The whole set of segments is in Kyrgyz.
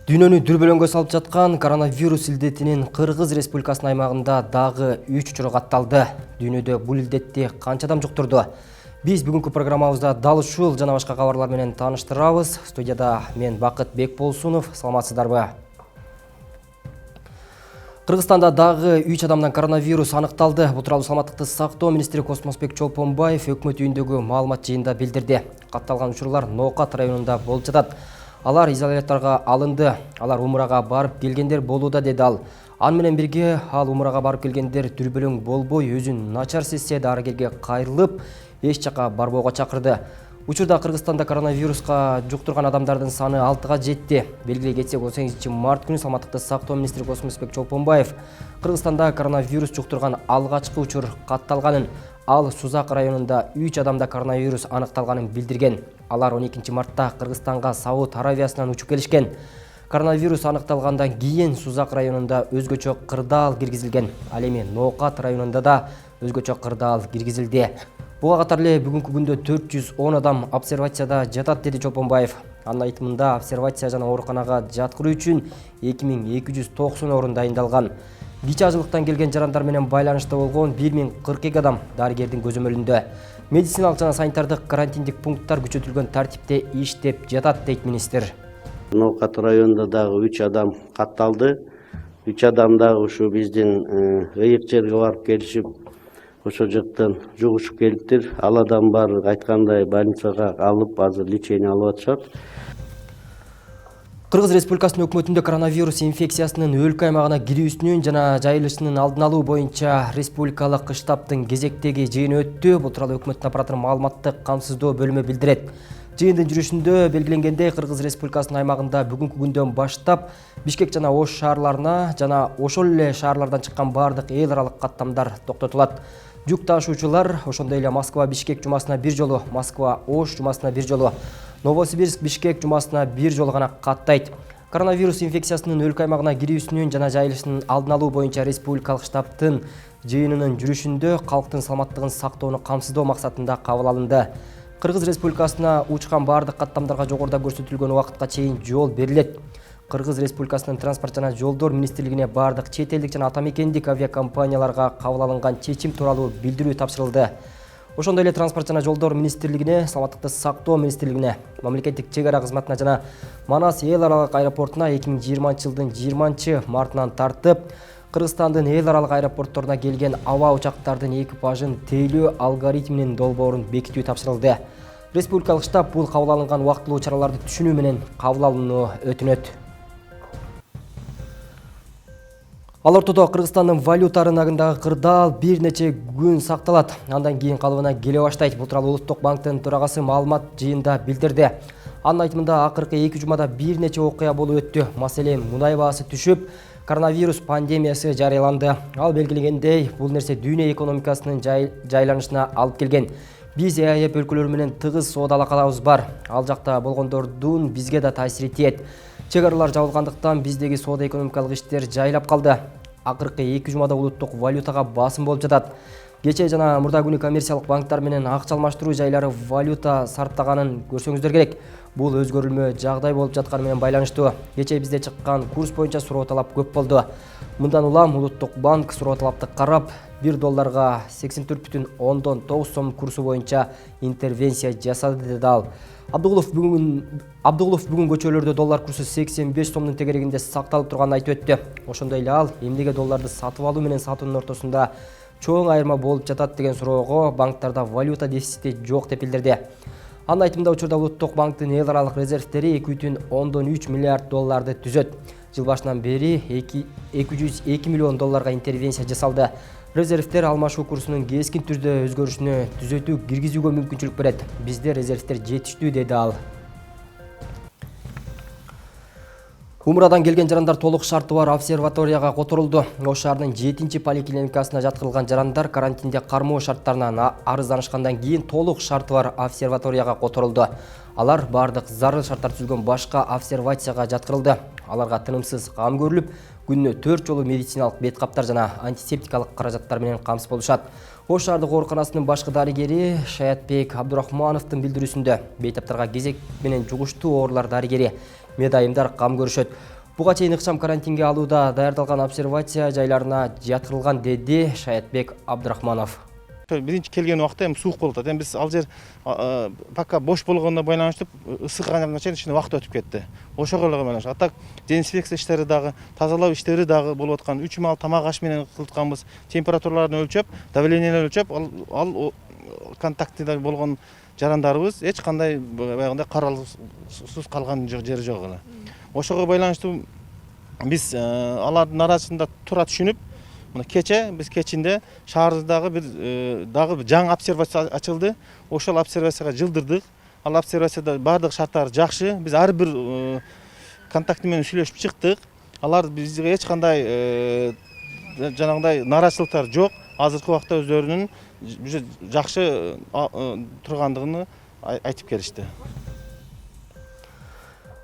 Дүйнөнү дүрбөлөңгө салып жаткан коронавирус илдетинин Кыргыз Республикасынын аймагында дагы 3 учуру катталды. Дүйнөдө бул илдетти канча адам жуктурду? Биз бүгүнкү программабызда дал ушул жана башка кабарлар менен тааныштырабыз. Студияда мен Бакыт Бекболсунов. Саламатсыздарбы? Кыргызстанда дагы 3 адамдан коронавирус аныкталды. Бул тууралуу саламаттыкты сактоо министри Космосбек Чолпонбаев өкмөт үйүндөгү маалымат жыйынында билдирди. Катталган учурлар Ноокат районунда болуп жатат. Алар изоляторго алынды. Алар умурага барып келгендер болууда, деди ал. Аны менен бирге ал умурага барып келгендер дүрбөлөң болбой, өзүн начар сезсе дарыгерге кайрылып, эч жака барбоого чакырды. Учурда Кыргызстанда коронавируска жуктурган адамдардын саны 6га жетти. Белгилей кетсек, 18 март күнү саламаттыкты сактоо министри Космосбек Чолпонбаев Кыргызстанда коронавирус жуктурган алгачкы учур катталганын, ал Сузак районунда 3 адамда коронавирус аныкталганын билдирген. Алар 12 мартта Кыргызстанга Сауд Аравиясынан учуп келишкен. Коронавирус аныкталгандан кийин Сузак районунда өзгөчө кырдаал киргизилген. Ал эми Ноокат районунда да өзгөчө кырдаал киргизилди. Буга катар эле бүгүнкү күндө 410 адам обсервацияда жатат, деди Чолпонбаев. Анын айтымында обсервация жана ооруканага жаткыруу үчүн 2290 орун дайындалган. Кичи ажылыктан келген жарандар менен байланышта болгон 1042 адам дарыгердин көзөмөлүндө. Медициналык жана санитардык карантиндик пункттар күчөтүлгөн тартипте иштеп жатат, дейт министр. Ноокат районунда дагы 3 адам катталды. 3 адам дагы ушу биздин ыйык жерге барып келишип, ошол жактан жугушуп келиптир. Ал адам баары айткандай больницага алып, азыр лечение алып атышат. Кыргыз Республикасынын өкмөтүндө коронавирус инфекциясынын өлкө аймагына кирүүсүнүн жана жайылышынын алдын алуу боюнча республикалык штабтын кезектеги жыйыны өттү. Бул тууралуу өкмөттүн аппаратынын маалыматтык камсыздоо бөлүмү билдирет. Жыйындын жүрүшүндө белгиленгендей, Кыргыз Республикасынын аймагында бүгүнкү күндөн баштап Бишкек жана Ош шаарларына жана ошол эле шаарлардан чыккан бардык эл аралык каттамдар токтотулат. Жүк ташуучулар, ошондой эле Москва-Бишкек жумасына бир жолу, Москва-Ош жумасына бир жолу, Новосибирск-Бишкек жумасына бир жолу гана каттайт. Коронавирус инфекциясынын өлкө аймагына кирүүсүнүн жана жайылышынын алдын алуу боюнча республикалык штабтын жыйынынын жүрүшүндө калктын саламаттыгын сактоону камсыздоо максатында кабыл алынды. Кыргыз Республикасына учкан бардык каттамдарга жогоруда көрсөтүлгөн убакытка чейин жол берилет. Кыргыз Республикасынын транспорт жана жолдор министрлигине бардык чет элдик жана атамекендик авиакомпанияларга кабыл алынган чечим тууралуу билдирүү тапшырылды. Ошондой эле транспорт жана жолдор министрлигине, саламаттыкты сактоо министрлигине, мамлекеттик чек ара кызматына жана Манас эл аралык аэропортуна 2020-жылдын 20-мартынан тартып Кыргызстандын эл аралык аэропортторуна келген аба учактардын экипажын тейлөө алгоритминин долбоорун бекитүү тапшырылды. Республикалык штаб бул кабыл алынган убактылуу чараларды түшүнүү менен кабыл алууну өтүнөт. Ал ортодо Кыргызстандын валюта рыногундагы кырдаал бир нече күн сакталат. Андан кийин калыбына келе баштайт. Бул тууралуу Улуттук банктын төрагасы маалымат жыйында билдирди. Анын айтымында акыркы 2 жумада бир нече окуя болуп өттү. Маселен, мунай баасы түшүп, коронавирус пандемиясы жарыяланды. Ал белгилегендей, бул нерсе дүйнө экономикасынын жайланышына алып келген. Биз ЭАЭП өлкөлөрү менен тыгыз соода алакаларыбыз бар. Ал жакта болгондордун бизге да таасири тиет. Чек аралар жабылгандыктан биздеги соода экономикалык иштер жайлап калды. Акыркы 2 жумада улуттук валютага басым болуп жатат. Кече жана мурда күнү коммерциялык банктар менен акча алмаштыруу жайлары валюта сарптаганын көрсөңүздөр керек. Бул өзгөрүлмө жагдай болуп жатканы менен байланыштуу. Кече бизде чыккан курс боюнча суроо талап көп болду. Мындан улам Улуттук банк суроо талапты карап, $1 84,9 сом курсу боюнча интервенция жасады, деди ал. Абдыгулов бүгүн көчөлөрдө доллар курсу 85 сомдун тегерегинде сакталып турганын айтып өттү. Ошондой эле ал эмнеге долларды сатып алуу менен сатуунун ортосунда чоң айырма болуп жатат деген суроого банктарда валюта дефицити жок деп билдирди. Анын айтымында учурда Улуттук банктын эл аралык резервтери 2,3 миллиард долларды түзөт. Жыл башынан бери 202 миллион долларга интервенция жасалды. Резервтер алмашуу курсунун кескин түрдө өзгөрүшүнө түзөтүү киргизүүгө мүмкүнчүлүк берет. Бизде резервтер жетиштүү, деди ал. Умурадан келген жарандар толук шарты бар обсерваторияга которулду. Ош шаарынын 7-поликлиникасына жаткырылган жарандар карантинде кармоо шарттарынан арызданышкандан кийин толук шарты бар обсерваторияга которулду. Алар бардык зарыл шарттар түзүлгөн башка обсервацияга жаткырылды. Аларга тынымсыз кам көрүлүп, күнүнө 4 жолу медициналык бет каптар жана антисептикалык каражаттар менен камсыз болушат. Ош шаардык ооруканасынын башкы дарыгери Шаятбек Абдурахмановдун билдирүүсүндө бейтаптарга кезек менен жугуштуу оорулар дарыгери медайымдар кам көрүшөт. Буга чейин ыкчам карантинге алууда даярдалган обсервация жайларына жаткырылган, деди Шаятбек Абдурахманов. Биринчи келген убакта эми суук болуп атат. Эми биз ал жер пока бош болгонуна байланыштуу ысыкканга чейин ичинде убакыт өтүп кетти. Ошого эле байланыштуу. А так дезинфекция иштери дагы, тазалоо иштери дагы болуп аткан. 3 маал тамак аш менен кылытканбыз. Температураларын өлчөп, давлениени өлчөп, ал контактыда болгон жарандарыбыз эч кандай баягындай каралсыз калган жери жок эле. Ошого байланыштуу биз алардын арасында тура түшүнүп, мына кече биз кечинде шаардагы бир дагы жаңы обсервация ачылды. Ошол обсервацияга жылдырдык. Ал обсервацияда бардык шарттар жакшы. Биз ар бир контакт менен сүйлөшүп чыктык. Алар бизге эч кандай жанагындай нааразычылыктар жок. Азыркы убакта өздөрүнүн жакшы тургандыгын айтып келишти.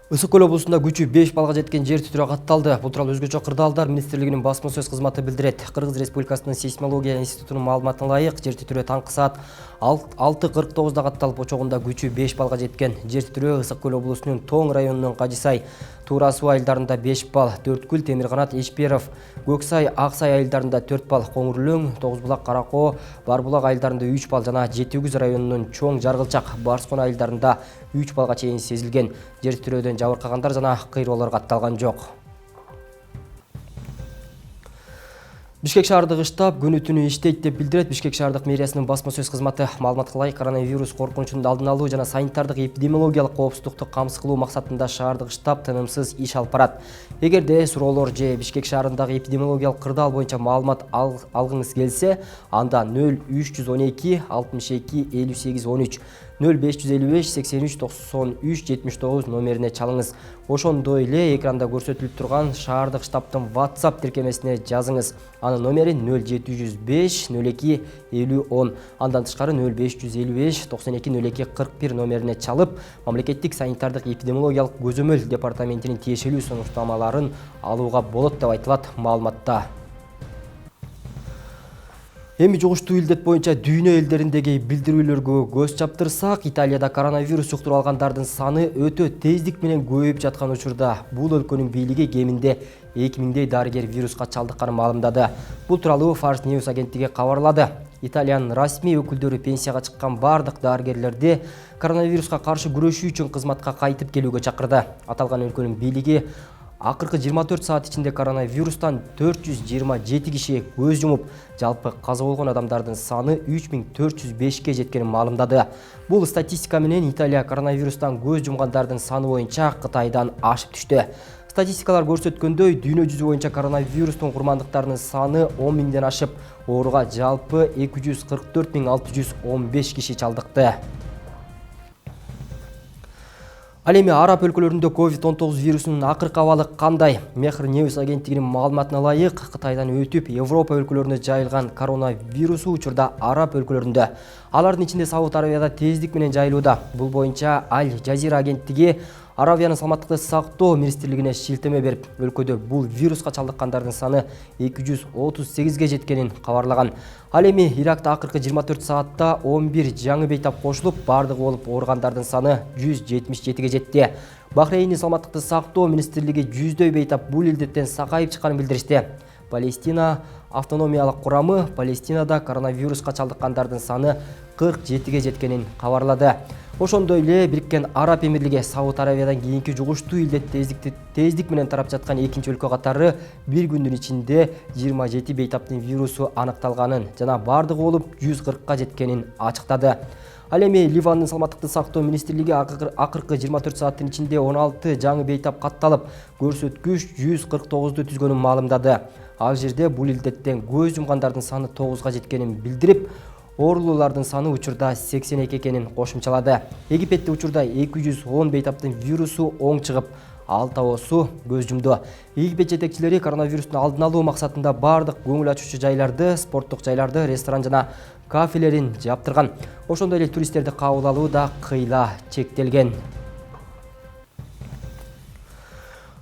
Ысык көл облусунда күчү 5 балга жеткен жер титирөө катталды. Бул тууралуу өзгөчө Кырдаалдар министрлигинин басма сөз кызматы билдирет. Кыргыз Республикасынын сейсмология институтунун маалыматына ылайык, жер титирөө таңкы саат 6:49 катталып, очогунда күчү 5 балга жеткен. Жер титирөө Ысык көл облусунун Тоң районунун Кажысай, Туура суу айылдарында 5 бал, Төрткүл, Темирканат, Эшперов, Көксай, Аксай айылдарында 4 бал, Коңурлөң, Тогузбулак, Каракоо, Барбулак айылдарында 3 бал жана Жетигүз районунун Чоң Жаргылчак, Барскон айылдарында 3 балга чейин сезилген. Жер титирөөдөн жабыркагандар жана кыйроолор катталган жок. Бишкек шаардык штаб күнү түнү иштейт деп билдирет. Бишкек шаардык мэриясынын басма сөз кызматы маалыматка ылайык, коронавирус коркунучунун алдын алуу жана санитардык эпидемиологиялык коопсуздукту камсыз кылуу максатында шаардык штаб тынымсыз иш алып барат. Эгерде суроолор же Бишкек шаарындагы эпидемиологиялык кырдаал боюнча маалымат алгыңыз келсе, анда 0312 62 58 13 0555 83 93 79 номерине чалыңыз. Ошондой эле экранда көрсөтүлүп турган шаардык штабтын WhatsApp тиркемесине жазыңыз. Анын номери 0705 02 50 10. Андан тышкары 0555 92 02 41 номерине чалып, мамлекеттик санитардык эпидемиологиялык көзөмөл департаментинин тиешелүү сунуштамаларын алууга болот деп айтылат маалыматта. Эми жугуштуу илдет боюнча дүйнө элдериндеги билдирүүлөргө көз чаптырсак, Италияда коронавирус жуктуруп алгандардын саны өтө тездик менен көбөйүп жаткан учурда бул өлкөнүн бийлиги кеминде 2000дей дарыгер вируска чалдыкканын маалымдады. Бул тууралуу Fars News агенттиги кабарлады. Италиянын расмий өкүлдөрү пенсияга чыккан бардык дарыгерлерди коронавируска каршы күрөшүү үчүн кызматка кайтып келүүгө чакырды. Аталган өлкөнүн бийлиги акыркы 24 саат ичинде коронавирустан 427 киши көз жумуп, жалпы каза болгон адамдардын саны 3405ке жеткенин маалымдады. Бул статистика менен Италия коронавирустан көз жумгандардын саны боюнча Кытайдан ашып түштү. Статистикалар көрсөткөндөй, дүйнө жүзү боюнча коронавирустун курмандыктарынын саны 10 миңден ашып, ооруга жалпы 244 615 киши чалдыкты. Ал эми Араб өлкөлөрүндө COVID-19 вирусунун акыркы абалы кандай? Mehr News агенттигинин маалыматына ылайык, Кытайдан өтүп Европа өлкөлөрүнө жайылган коронавирусу учурда Араб өлкөлөрүндө, алардын ичинде Сауд Арабияда тездик менен жайылууда. Бул боюнча Аль Жазира агенттиги Аравиянын саламаттыкты сактоо министрлигине шилтеме берип, өлкөдө бул вируска чалдыккандардын саны 238ге жеткенин кабарлаган. Ал эми Иракта акыркы 24 саатта 11 жаңы бейтап кошулуп, бардыгы болуп ооругандардын саны 177ге жетти. Бахрейндин саламаттыкты сактоо министрлиги жүздөй бейтап бул илдеттен сакайып чыкканын билдиришти. Палестина автономиялык курамы Палестинада коронавируска чалдыккандардын саны 47ге жеткенин кабарлады. Ошондой эле Бириккен Араб Эмирлиги Сауд Арабиядан кийинки жугуштуу илдет тездик менен тарап жаткан экинчи өлкө катары бир күндүн ичинде 27 бейтаптын вирусу аныкталганын жана бардыгы болуп 140ка жеткенин ачыктады. Ал эми Ливандын саламаттыкты сактоо министрлиги акыркы 24 сааттын ичинде 16 жаңы бейтап катталып, көрсөткүч 149ду түзгөнүн маалымдады. Ал жерде бул илдеттен көз жумгандардын саны 9га жеткенин билдирип, оорулуулардын саны учурда 82 экенин кошумчалады. Египетте учурда 210 бейтаптын вирусу оң чыгып, 6 көз жумду. Египет жетекчилери коронавирустун алдын алуу максатында бардык көңүл ачуучу жайларды, спорттук жайларды, ресторан жана кафелерин жаптырган. Ошондой эле туристтерди кабыл алуу да кыйла чектелген.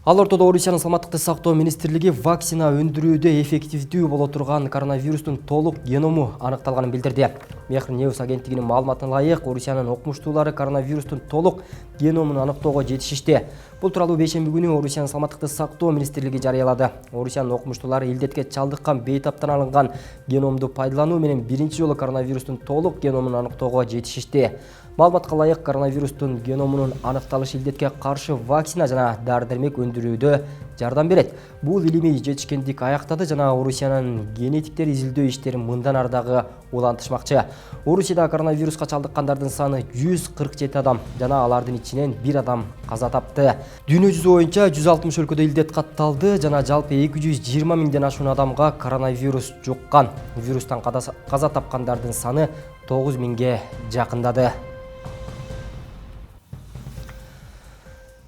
Ал ортодо Орусиянын саламаттыкты сактоо министрлиги вакцина өндүрүүдө эффективдүү боло турган коронавирустун толук геному аныкталганын билдирди. Mehr News агенттигинин маалыматына ылайык, Орусиянын окумуштуулары коронавирустун толук геномун аныктоого жетишишти. Бул тууралуу бейшемби күнү Орусиянын саламаттыкты сактоо министрлиги жарыялады. Орусиянын окумуштуулары илдетке чалдыккан бейтаптан алынган геномду пайдалануу менен биринчи жолу коронавирустун толук геномун аныктоого жетишишти. Маалыматка ылайык, коронавирустун геномунун аныкталышы илдетке каршы вакцина жана дары-дармек өндүрүүдө жардам берет. Бул илимий жетишкендик аяктады жана Орусиянын генетиктер изилдөө иштерин мындан ары дагы улантышмакчы. Орусияда коронавируска чалдыккандардын саны 147 адам жана алардын ичинен 1 адам каза тапты. Дүйнө жүзү боюнча 160 өлкөдө илдет катталды жана жалпы 220 миңден ашуун адамга коронавирус жуккан. Вирустан каза тапкандардын саны 9 миңге жакындады.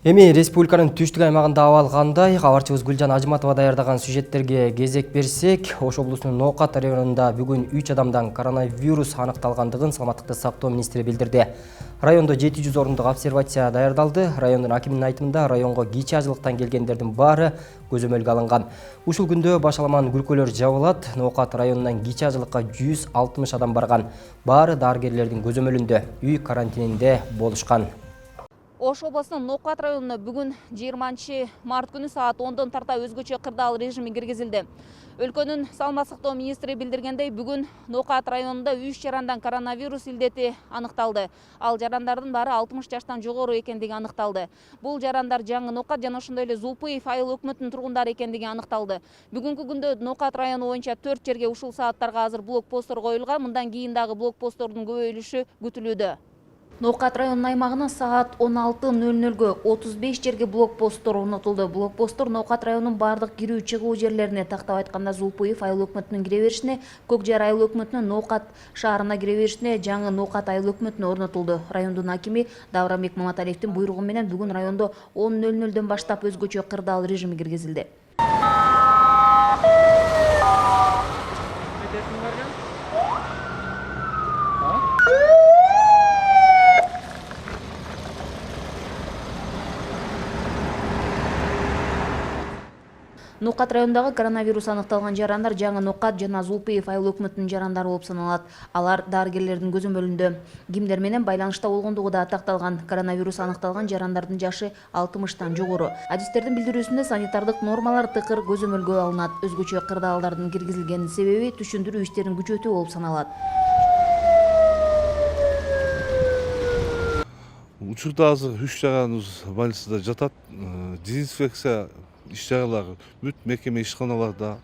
Эми республиканын түштүк аймагында абал кандай? Кабарчыбыз Гүлжан Ажыматова даярдаган сюжеттерге кезек берсек, Ош облусунун Ноокат районунда бүгүн 3 адамдан коронавирус аныкталгандыгын саламаттыкты сактоо министри билдирди. Райондо 700 орундук обсервация даярдалды. Райондун акиминин айтымында районго кичи ажылыктан келгендердин баары көзөмөлгө алынган. Ушул күндө башаламан күлкөлөр жабылат. Ноокат районунан кичи ажылыкка 160 адам барган. Баары дарыгерлердин көзөмөлүндө, үй карантининде болушкан. Ош обласынын Ноокат районуна бүгүн 20 март күнү саат 10-дон тарта өзгөчө кырдаал режими киргизилди. Өлкөнүн саламаттык сактоо министри билдиргендей, бүгүн Ноокат районунда 3 жарандан коронавирус илдети аныкталды. Ал жарандардын баары 60 жаштан жогору экендиги аныкталды. Бул жарандар жаңы Ноокат жана ошондой эле Зулпуев айыл өкмөтүнүн тургундары экендиги аныкталды. Бүгүнкү күндө Ноокат району боюнча 4 жерге ушул сааттарга азыр блокпосттор коюлган. Мындан кийин дагы блокпосттордун көбөйүлүшү күтүлүүдө. Ноокат районунун аймагына саат 16:00-гө 35 жерге блокпосттор орнотулду. Блокпосттор Ноокат районунун бардык кирүү чыгуу жерлерине, тактап айтканда Зулпуев айыл өкмөтүнүн кире беришине, Көкжар айыл өкмөтүнүн Ноокат шаарына кире беришине, жаңы Ноокат айыл өкмөтүнө орнотулду. Райондун акими Даврамбек Маматалиевдин буйругу менен бүгүн райондо 10:00-дөн баштап өзгөчө кырдаал режими киргизилди. Ноокат районундагы коронавирус аныкталган жарандар жаңы Ноокат жана Зулпуев айыл өкмөтүнүн жарандары болуп саналат. Алар дарыгерлердин көзөмөлүндө. Кимдер менен байланышта болгондугу да такталган. Коронавирус аныкталган жарандардын жашы 60-тан жогору. Адистердин билдирүүсүндө санитардык нормалар тыкыр көзөмөлгө алынат. Өзгөчө кырдаалдардын киргизилгенин себеби түшүндүрүү иштерин күчөтүү болуп саналат. Учурда азыр 3 жараныбыз больницада жатат. Дезинфекция иш-чаралары бүт мекеме ишканаларда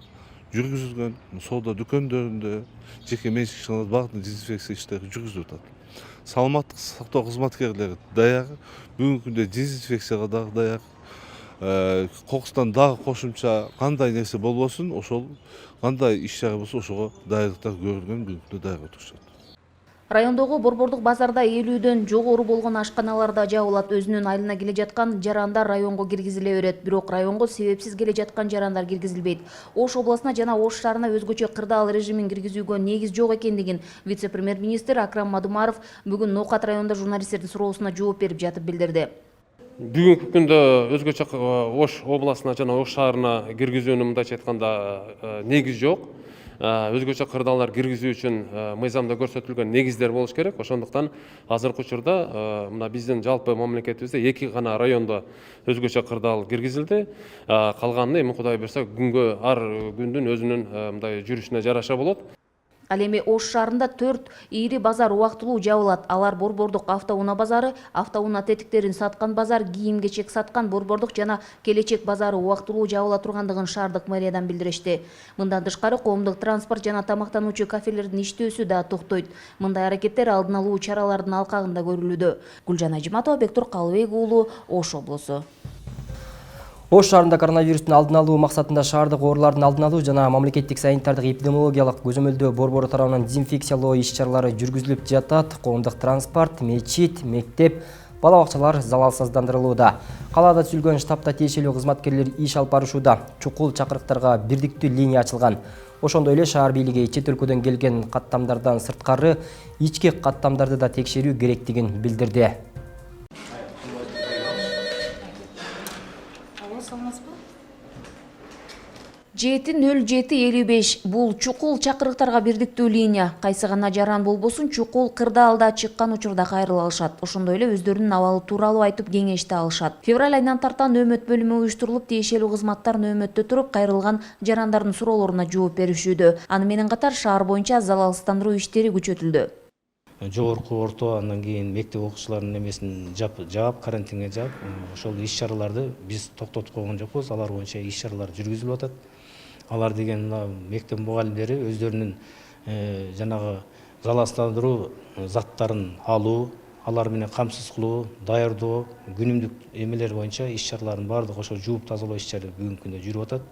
жүргүзүлгөн, соода дүкөндөрүндө, жеке менчик ишканаларда бардык дезинфекция иштери жүргүзүлүп атат. Саламаттык сактоо кызматкерлери даяр, бүгүнкү күндө дезинфекцияга дагы даяр. Кокустан дагы кошумча кандай нерсе болбосун, ошол кандай иш-чара болсо ошого даярдыктар көрүлгөн, бүгүнкү күндө даяр отурушат. Райондогу Борбордук базарда 50дөн жогору болгон ашканаларда жабылат. Өзүнүн айылына келе жаткан жарандар районго киргизиле берет. Бирок районго себепсиз келе жаткан жарандар киргизилбейт. Ош областына жана Ош шаарына өзгөчө кырдаал режимин киргизүүгө негиз жок экендигин вице-премьер-министр Акрам Мадумаров бүгүн Ноокат районунда журналисттердин суроосуна жооп берип жатып билдирди. Бүгүнкү күндө өзгөчө Ош областына жана Ош шаарына киргизүүнүн мындайча айтканда негиз жок. Өзгөчө кырдаалдар киргизүү үчүн мыйзамда көрсөтүлгөн негиздер болуш керек. Ошондуктан азыркы учурда мына биздин жалпы мамлекетибизде 2 гана райондо өзгөчө кырдаал киргизилди. Калганын эми Кудай буйрса күнгө ар күндүн өзүнүн мындай жүрүшүнө жараша болот. Ал эми Ош шаарында 4 ири базар убактылуу жабылат. Алар Борбордук автоунаа базары, автоунаа тетиктерин саткан базар, кийим-кечек саткан Борбордук жана Келечек базары убактылуу жабыла тургандыгын шаардык мэриядан билдиришти. Мындан тышкары коомдук транспорт жана тамактануучу кафелердин иштөөсү да токтойт. Мындай аракеттер алдын алуу чараларынын алкагында көрүлүүдө. Гүлжан Ажыматова, Бектур Калыбек уулу, Ош облусу. Ош шаарында коронавирустун алдын алуу максатында шаардык оорулардын алдын алуу жана мамлекеттик санитардык эпидемиологиялык көзөмөлдөө борбору тарабынан дезинфекциялоо иш-чаралары жүргүзүлүп жатат. Коомдук транспорт, мечит, мектеп, бала бакчалар залалсыздандырылууда. Калаада түзүлгөн штабта тиешелүү кызматкерлер иш алып барышууда. Чукул чакырыктарга бирдиктүү линия ачылган. Ошондой эле шаар бийлиги чет өлкөдөн келген каттамдардан сырткары ички каттамдарды да текшерүү керектигин билдирди. коса алмасызбы? 70755 бул чукул чакырыктарга бирдиктүү линия. Кайсы гана жаран болбосун чукул кырдаалда чыккан учурда кайрыла алышат. Ошондой эле өздөрүнүн абалы тууралуу айтып кеңешти алышат. Февраль айынан тарта нөөмөт бөлүмү уюштурулуп, тиешелүү кызматтар нөөмөттө туруп кайрылган жарандардын суроолоруна жооп беришүүдө. Аны менен катар шаар боюнча залалсыздандыруу иштери күчөтүлдү. Жогорку орто, андан кийин мектеп окуучуларынын эмесин жаап, карантинге жаап, ошол иш-чараларды биз токтотуп койгон жокпуз. Алар боюнча иш-чаралар жүргүзүлүп атат. Алар деген мектеп мугалимдери өздөрүнүн жанагы залалсыздандыруу заттарын алуу, алар менен камсыз кылуу, даярдоо, күнүмдүк эмелер боюнча иш-чаралардын баардыгы ошо жууп тазалоо иш-чаралары бүгүнкү күндө жүрүп атат.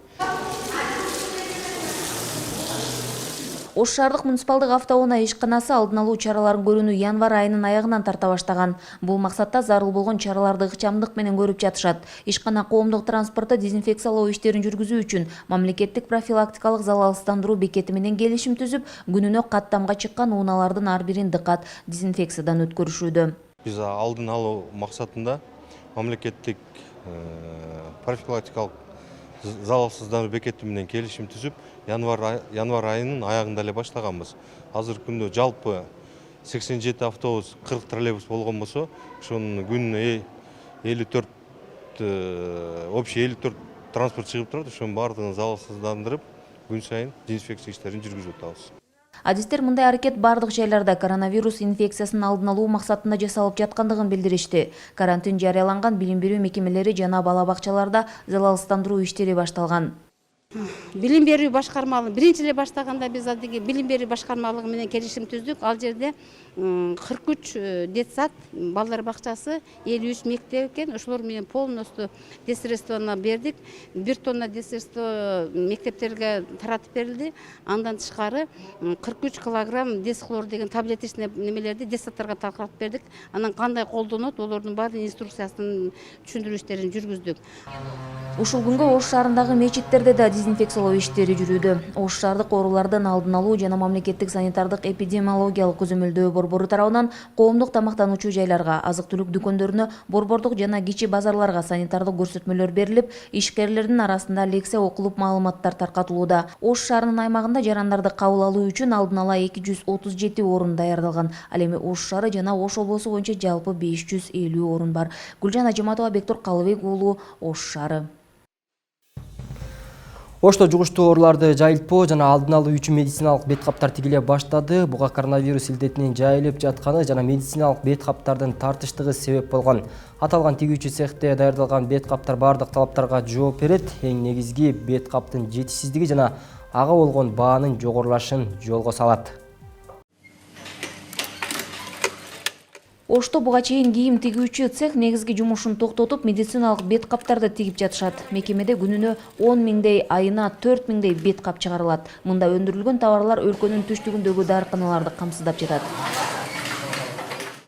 Ош шаардык муниципалдык автоунаа ишканасы алдын алуу чараларын көрүүнү январь айынын аягынан тарта баштаган. Бул максатта зарыл болгон чараларды ыкчамдык менен көрүп жатышат. Ишкана коомдук транспортто дезинфекциялоо иштерин жүргүзүү үчүн мамлекеттик профилактикалык залалсыздандыруу бекети менен келишим түзүп, күнүнө каттамга чыккан унаалардын ар бирин дыкат дезинфекциядан өткөрүшүүдө. Биз алдын алуу максатында мамлекеттик профилактикалык залалсыздандыруу бекети менен келишим түзүп, январь айынын аягында эле баштаганбыз. Азыркы күндө жалпы 87 автобус, 40 троллейбус болгон болсо, ошонун күнүнө 54 общий 54 транспорт чыгып турат. Ошонун баардыгын залалсыздандырып, күн сайын дезинфекция иштерин жүргүзүп атабыз. Адистер мындай аракет бардык жайларда коронавирус инфекциясын алдын алуу максатында жасалып жаткандыгын билдиришти. Карантин жарыяланган билим берүү мекемелери жана бала бакчаларда залалсыздандыруу иштери башталган. Билим берүү башкармалыгы биринчи эле баштаганда биз адиги билим берүү башкармалыгы менен келишим түздүк. Ал жерде 43 детсад, балдар бакчасы, 53 мектеп экен. Ошолор менен полностью дезинфекцияны бердик. 1 тонна дезинфекция мектептерге таратып берилди. Андан тышкары 43 килограмм дезхлор деген таблеточный немелерди детсадтарга таркатып бердик. Анан кандай колдонот, олордун баардык инструкциясын түшүндүрүү иштерин жүргүздүк. Ушул күнгө Ош шаарындагы мечиттерде да дезинфекциялоо иштери жүрүүдө. Ош шаардык оорулардын алдын алуу жана мамлекеттик санитардык эпидемиологиялык көзөмөлдөө борбору тарабынан коомдук тамактануучу жайларга, азык-түлүк дүкөндөрүнө, борбордук жана кичи базарларга санитардык көрсөтмөлөр берилип, ишкерлердин арасында лекция окулуп, маалыматтар таркатылууда. Ош шаарынын аймагында жарандарды кабыл алуу үчүн алдын ала 237 орун даярдалган. Ал эми Ош шаары жана Ош облусу боюнча жалпы 550 орун бар. Гүлжан Ажыматова, Бектур Калыбек уулу, Ош шаары. Ошто жугуштуу ооруларды жайылтпоо жана алдын алуу үчүн медициналык бет каптар тигиле баштады. Буга коронавирус илдетинин жайылып жатканы жана медициналык бет каптардын тартыштыгы себеп болгон. Аталган тигүүчү цехте даярдалган бет каптар бардык талаптарга жооп берет. Эң негизги бет каптын жетишсиздиги жана ага болгон баанын жогорулашын жолго салат. Ошто буга чейин кийим тигүүчү цех негизги жумушун токтотуп, медициналык бет каптарды тигип жатышат. Мекемеде күнүнө 10 миңдей, айына 4 миңдей бет кап чыгарылат. Мында өндүрүлгөн товарлар өлкөнүн түштүгүндөгү дарыканаларды камсыздап жатат.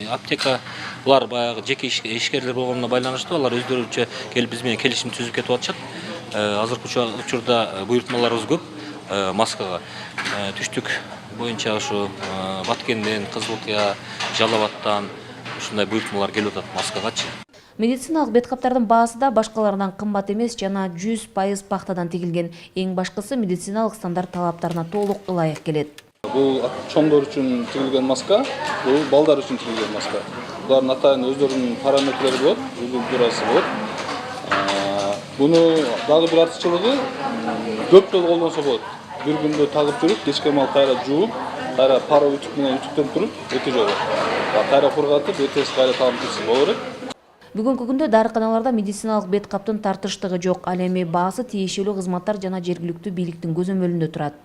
Аптека булар баягы жеке ишкерлер болгонуна байланыштуу, алар өздөрүнчө келип биз менен келишим түзүп кетип атышат. Азыркы учурда буйртмаларыбыз көп маскага. Түштүк боюнча ушу Баткенден, Кызылкыя, Жалал Абадтан ушундай буйртмалар келип атат маскагачы. Медициналык бет каптардын баасы да башкалардан кымбат эмес жана 100% пахтадан тигилген. Эң башкысы медициналык стандарт талаптарына толук ылайык келет. Бул чоңдор үчүн тигилген маска, бул балдар үчүн тигилген маска. Булардын атайын өздөрүнүн параметрлери болот, узун турасы болот. Буну дагы бир артыкчылыгы көп жолу колдонсо болот. Бир күндө тагып жүрүп, кечке маал кайра жууп, кайра пара үтүк менен үтүктөн туруп, эки жолу. Кайра кургатып, этес кайра тагып жүрсө болот элек. Бүгүнкү күндө дарыканаларда медициналык бет каптын тартыштыгы жок. Ал эми баасы тиешелүү кызматтар жана жергиликтүү бийликтин көзөмөлүндө турат.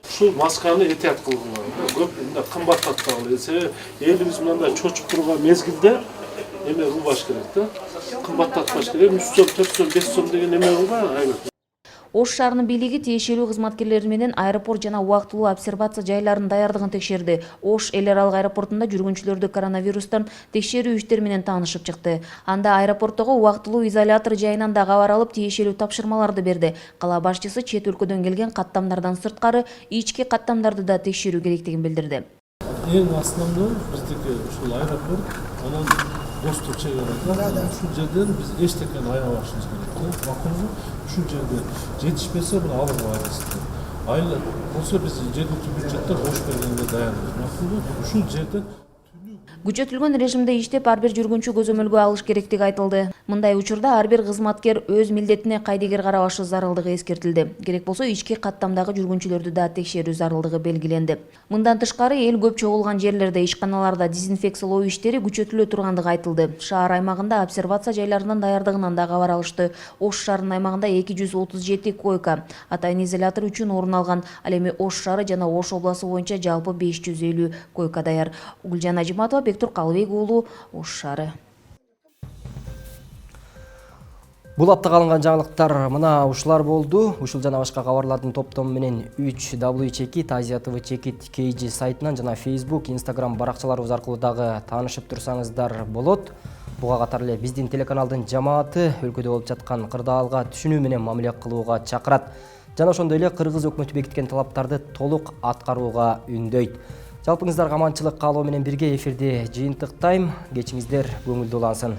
Ушул масканы этият кылгыла. Көп кымбаттаткалы. Себеби элибиз мындай чочуп турган мезгилде эме кылбаш керек да. Кымбаттатпаш керек. 3 сом, 4 сом, 5 сом деген эме кылбай. Ош шаарынын бийлиги тиешелүү кызматкерлери менен аэропорт жана убактылуу обсервация жайларынын даярдыгын текшерди. Ош эл аралык аэропортунда жүргүнчүлөрдү коронавирустан текшерүү иштери менен таанышып чыкты. Анда аэропорттогу убактылуу изолятор жайынан да кабар алып, тиешелүү тапшырмаларды берди. Кала башчысы чет өлкөдөн келген каттамдардан сырткары ички каттамдарды да текшерүү керектигин билдирди. Эң основной биздики ушул аэропорт, анан достук чегара. Ушул жерден биз эчтекени аябашыбыз керек. Макулбу? Ушул жерде жетишпесе буну алууга аракет. Айыл болсо биз жергиликтүү бюджеттен ош бергенге даянбыз. Макулбу? Ушул жерде Күчөтүлгөн режимде иштеп ар бир жүргүнчү көзөмөлгө алыш керектиги айтылды. Мындай учурда ар бир кызматкер өз милдетине кайдыгер карабашы зарылдыгы эскертилди. Керек болсо ички каттамдагы жүргүнчүлөрдү да текшерүү зарылдыгы белгиленди. Мындан тышкары эл көп чогулган жерлерде, ишканаларда дезинфекциялоо иштери күчөтүлө тургандыгы айтылды. Шаар аймагында обсервация жайларынын даярдыгынан да кабар алышты. Ош шаарынын аймагында 237 койка атайын изолятор үчүн орун алган. Ал эми Ош шаары жана Ош областы боюнча жалпы 550 койка даяр. Гүлжан Ажиматова, Бектур Калыбек уулу, Ош шаары. Бул аптага алынган жаңылыктар мына ушулар болду. Ушул жана башка кабарлардын топтому менен 3W Чекит, Азия ТВ Чекит KG сайтынан жана Facebook, Instagram баракчаларыбыз аркылуу дагы таанышып турсаңыздар болот. Буга катар эле биздин телеканалдын жамааты өлкөдө болуп жаткан кырдаалга түшүнүү менен мамиле кылууга чакырат. Жана ошондой эле кыргыз өкмөтү бекиткен талаптарды толук аткарууга үндөйт. Жалпыңыздарга аманчылык каалоо менен бирге эфирди жыйынтыктайм. Кечиңиздер көңүлдүү улансын.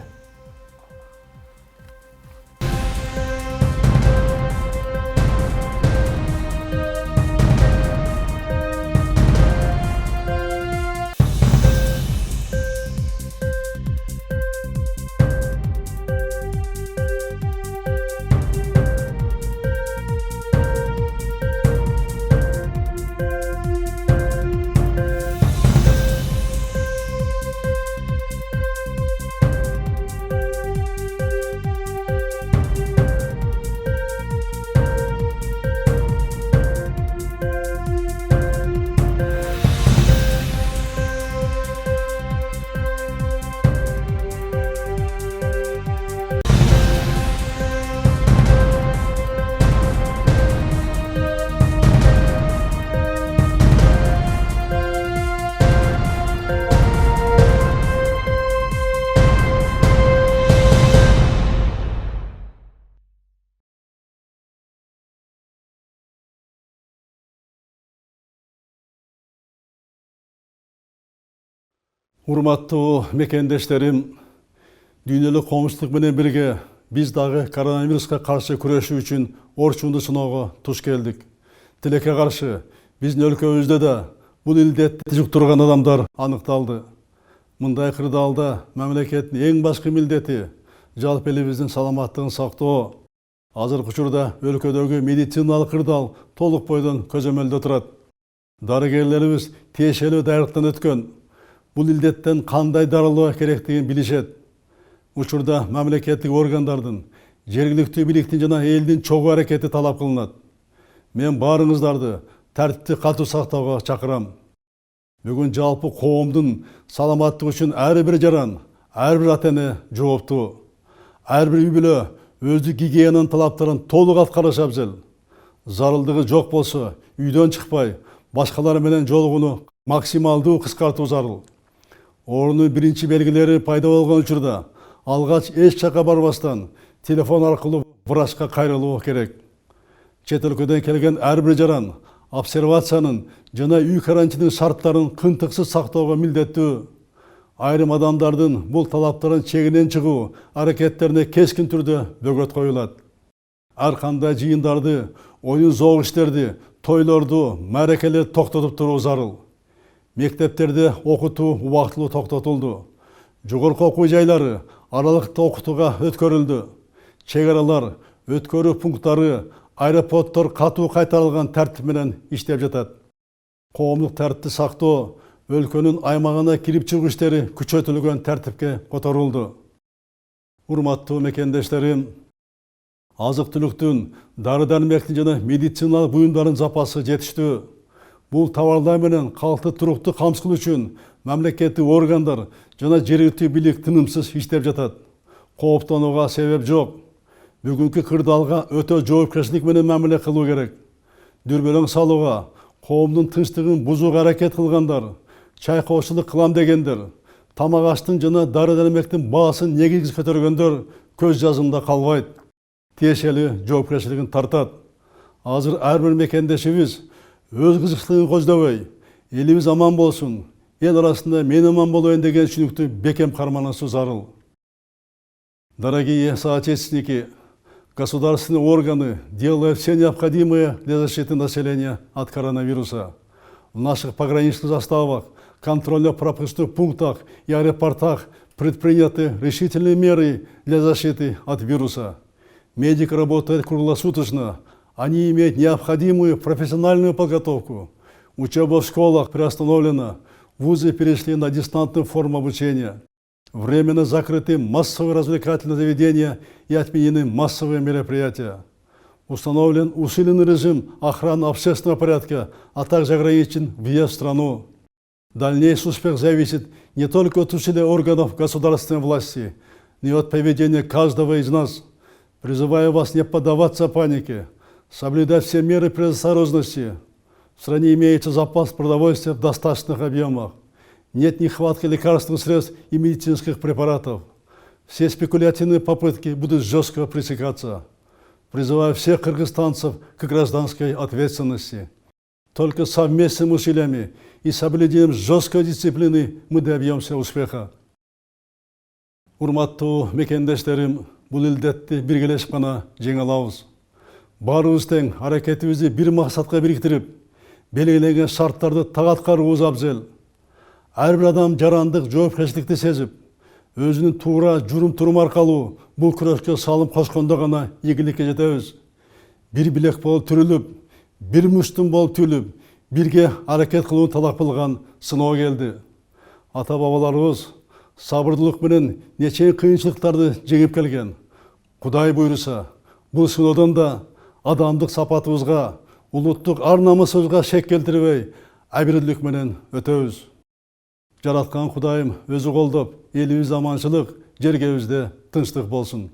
Урматтуу мекендештерим, дүйнөлүк коомчулук менен бирге биз дагы коронавируска каршы күрөшүү үчүн орчунду сыноого туш келдик. Тилекке каршы биздин өлкөбүздө да бул илдетти жуктурган адамдар аныкталды. Мындай кырдаалда мамлекеттин эң башкы милдети жалпы элибиздин саламаттыгын сактоо. Азыркы учурда өлкөдөгү медициналык кырдаал толук бойдон көзөмөлдө турат. Дарыгерлерибиз тиешелүү даярдыктан өткөн. Бул илдеттен кандай дарылоо керектигин билишет. Учурда мамлекеттик органдардын, жергиликтүү бийликтин жана элдин чогуу аракети талап кылынат. Мен баарыңыздарды тартипти катуу сактоого чакырам. Бүгүн жалпы коомдун саламаттыгы үчүн ар бир жаран, ар бир ата-эне жооптуу. Ар бир үй бүлө өздүк гигиенанын талаптарын толук аткарышы абзел. Зарылдыгы жок болсо, үйдөн чыкпай, башкалар менен жолугууну максималдуу кыскартуу зарыл. Оорунун биринчи белгилери пайда болгон учурда алгач эч жакка барбастан телефон аркылуу врачка кайрылуу керек. Чет өлкөдөн келген ар бир жаран обсервациянын жана үй карантинин шарттарын кынтыксыз сактоого милдеттүү. Айрым адамдардын бул талаптарын чегинен чыгуу аракеттерине кескин түрдө бөгөт коюлат. Ар кандай жыйындарды, оюн зоок иштерди, тойлорду, мааракелерди токтотуп туруу зарыл. Мектептерде окутуу убактылуу токтотулду. Жогорку окуу жайлары аралыкта окутууга өткөрүлдү. Чек аралар, өткөрүү пункттары, аэропорттор катуу кайтарылган тартип менен иштеп жатат. Коомдук тартипти сактоо, өлкөнүн аймагына кирип чыгуу иштери күчөтүлгөн тартипке которулду. Урматтуу мекендештерим, азык-түлүктүн, дары-дармектин жана медициналык буюмдардын запасы жетиштүү. Бул товарлар менен калкты турукту камсыз үчүн мамлекеттик органдар жана жергиликтүү бийлик тынымсыз иштеп жатат. Кооптонууга себеп жок. Бүгүнкү кырдаалга өтө жоопкерчилик менен мамиле кылуу керек. Дүрбөлөң салууга, коомдун тынчтыгын бузууга аракет кылгандар, чайкоочулук кылам дегендер, тамак аштын жана дары-дармектин баасын негизсиз көтөргөндөр көз жазымда калбайт. Тиешелүү жоопкерчилигин тартат. Азыр ар бир мекендешибиз өз кызыкчылыгын көздөбөй, элибиз аман болсун, эл арасында мен аман болоюн деген түшүнүктү бекем карманасы зарыл. Дорогие соотечественники, государственные органы делают все необходимое для защиты населения от коронавируса. В наших пограничных заставах, контрольно-пропускных пунктах и аэропортах предприняты решительные меры для защиты от вируса. Медики работают круглосуточно, они имеют необходимую профессиональную подготовку. Учеба в школах приостановлена, вузы перешли на дистантную форму обучения. Временно закрыты массовые развлекательные заведения и отменены массовые мероприятия. Установлен усиленный режим охраны общественного порядка, а также ограничен въезд в страну. Дальнейший успех зависит не только от усилий органов государственной власти, но и от поведения каждого из нас. Призываю вас не поддаваться панике, соблюдать все меры предосторожности. В стране имеется запас продовольствия в достаточных объемах. Нет нехватки лекарственных средств и медицинских препаратов. Все спекулятивные попытки будут жестко пресекаться. Призываю всех кыргызстанцев к гражданской ответственности. Только совместными усилиями и соблюдением жесткой дисциплины мы добьемся успеха. Урматтуу мекендештерим, бул илдетти биргелешип гана жеңе алабыз. Баарыбыз тең аракетибизди бир максатка бириктирип, белгиленген шарттарды так аткарууубуз абзел. Ар бир адам жарандык жоопкерчиликти сезип, өзүнүн туура журум-турум аркылуу бул күрөшкө салым кошкондо гана ийгиликке жетебиз. Бир билек болуп түрүлүп, бир муштум болуп түлүп, бирге аракет кылуу талап кылган сыноо келди. Ата-бабаларыбыз сабырдуулук менен нече кыйынчылыктарды жеңип келген. Кудай буйруса, бул сыноодон да адамдык сапатыбызга, улуттук ар-намысыбызга шек келтирбей, абийирлик менен өтөбүз. Жараткан Кудайым өзү колдоп, элибизде аманчылык, жергебизде тынчтык болсун.